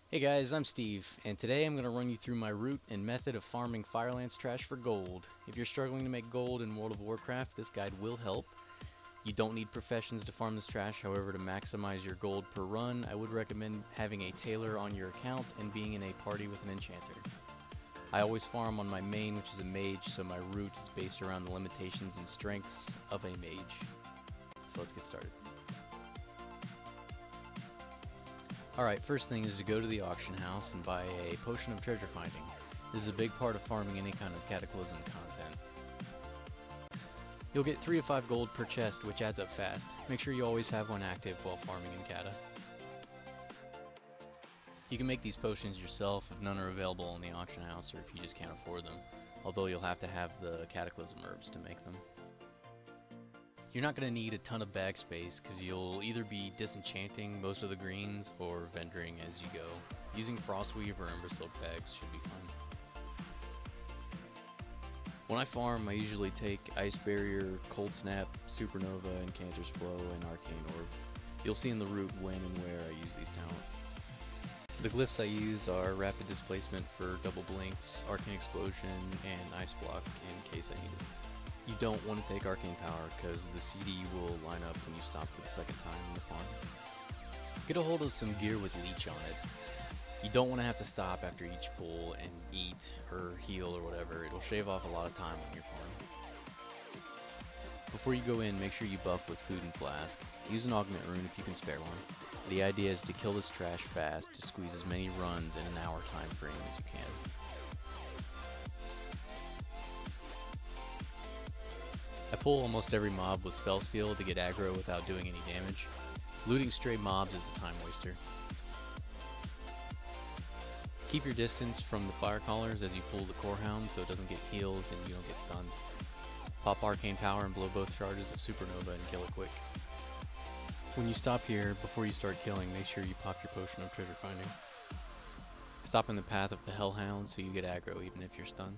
Hey guys, I'm Steve, and today I'm going to run you through my route and method of farming Firelance trash for gold. If you're struggling to make gold in World of Warcraft, this guide will help. You don't need professions to farm this trash, however, to maximize your gold per run, I would recommend having a tailor on your account and being in a party with an enchanter. I always farm on my main, which is a mage, so my route is based around the limitations and strengths of a mage. So let's get started. Alright, first thing is to go to the auction house and buy a potion of treasure finding. This is a big part of farming any kind of cataclysm content. You'll get 3 to 5 gold per chest, which adds up fast. Make sure you always have one active while farming in Cata. You can make these potions yourself if none are available in the auction house or if you just can't afford them, although you'll have to have the cataclysm herbs to make them. You're not going to need a ton of bag space because you'll either be disenchanting most of the greens or vendoring as you go. Using Frostweave or Embersilk bags should be fun. When I farm, I usually take Ice Barrier, Cold Snap, Supernova, Incanter's Flow, and Arcane Orb. You'll see in the route when and where I use these talents. The glyphs I use are Rapid Displacement for double blinks, Arcane Explosion, and Ice Block in case I need it. You don't want to take Arcane Power because the CD will line up when you stop for the second time in the farm. Get a hold of some gear with Leech on it. You don't want to have to stop after each pull and eat or heal or whatever. It'll shave off a lot of time on your farm. Before you go in, make sure you buff with Food and Flask. Use an Augment Rune if you can spare one. The idea is to kill this trash fast to squeeze as many runs in an hour time frame as you can. I pull almost every mob with Spell Steal to get aggro without doing any damage. Looting stray mobs is a time waster. Keep your distance from the fire callers as you pull the Core Hound so it doesn't get heals and you don't get stunned. Pop Arcane Power and blow both charges of Supernova and kill it quick. When you stop here, before you start killing, make sure you pop your potion of treasure finding. Stop in the path of the Hellhound so you get aggro even if you're stunned.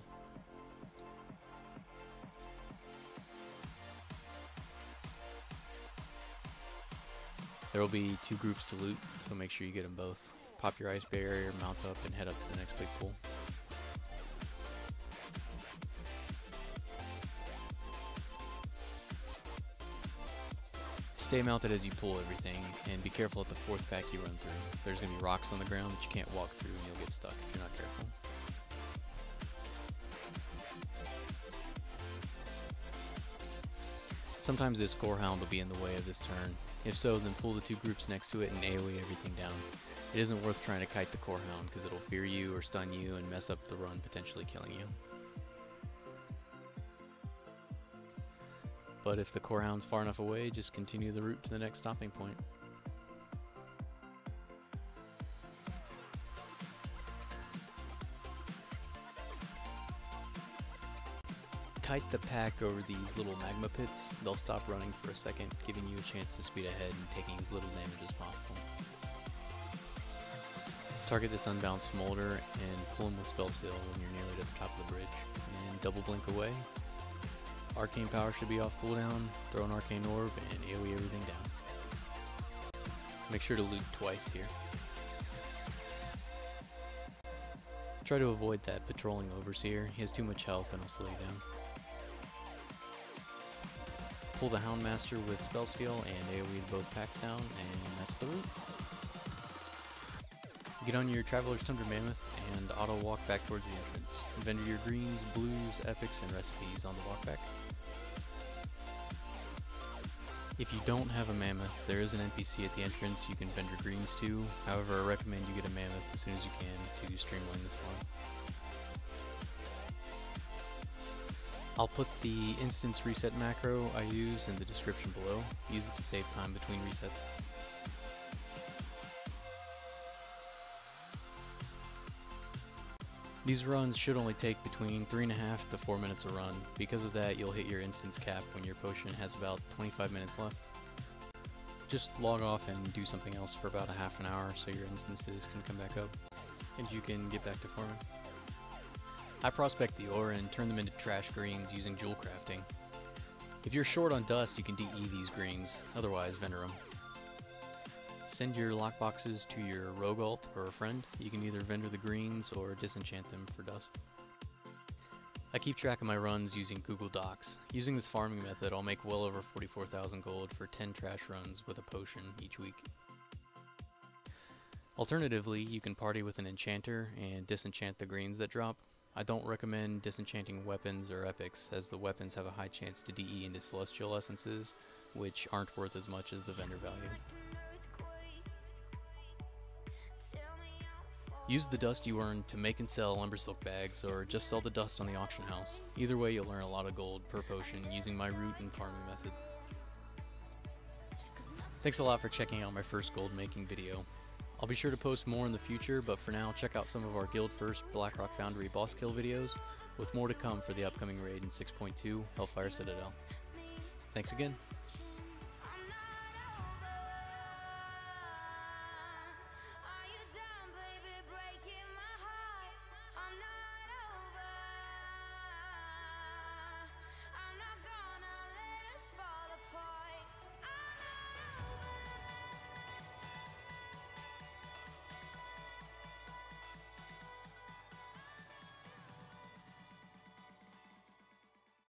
There will be 2 groups to loot, so make sure you get them both. Pop your Ice Barrier, mount up, and head up to the next big pool. Stay mounted as you pull everything, and be careful at the 4th pack you run through. There's going to be rocks on the ground that you can't walk through and you'll get stuck if you're not careful. Sometimes this Core Hound will be in the way of this turn. If so, then pull the 2 groups next to it and AoE everything down. It isn't worth trying to kite the Core Hound because it'll fear you or stun you and mess up the run, potentially killing you. But if the Core Hound's far enough away, just continue the route to the next stopping point. Kite the pack over these little magma pits. They'll stop running for a second, giving you a chance to speed ahead and taking as little damage as possible. Target this Unbound Smolder and pull him with Spell Steal when you're nearly to the top of the bridge. And double blink away. Arcane Power should be off cooldown, throw an Arcane Orb, and AoE everything down. Make sure to loot twice here. Try to avoid that patrolling Overseer. He has too much health and will slow you down. Pull the Houndmaster with Spell Steal and AoE both packs down, and that's the route. Get on your Traveler's Tundra Mammoth and auto walk back towards the entrance. Vendor your greens, blues, epics, and recipes on the walk back. If you don't have a Mammoth, there is an NPC at the entrance you can vendor greens to. However, I recommend you get a Mammoth as soon as you can to streamline this farm. I'll put the instance reset macro I use in the description below. Use it to save time between resets. These runs should only take between 3.5 to 4 minutes a run. Because of that, you'll hit your instance cap when your potion has about 25 minutes left. Just log off and do something else for about a half an hour so your instances can come back up and you can get back to farming. I prospect the ore and turn them into trash greens using jewel crafting. If you're short on dust, you can DE these greens, otherwise vendor them. send your lockboxes to your rogue alt or a friend. You can either vendor the greens or disenchant them for dust. I keep track of my runs using Google Docs. Using this farming method, I'll make well over 44,000 gold for 10 trash runs with a potion each week. Alternatively, you can party with an enchanter and disenchant the greens that drop. I don't recommend disenchanting weapons or epics, as the weapons have a high chance to DE into celestial essences, which aren't worth as much as the vendor value. Use the dust you earn to make and sell Lumbersilk bags, or just sell the dust on the auction house. Either way, you'll earn a lot of gold per potion using my route and farming method. Thanks a lot for checking out my first gold making video. I'll be sure to post more in the future, but for now, check out some of our Guild First Blackrock Foundry boss kill videos, with more to come for the upcoming raid in 6.2 Hellfire Citadel. Thanks again.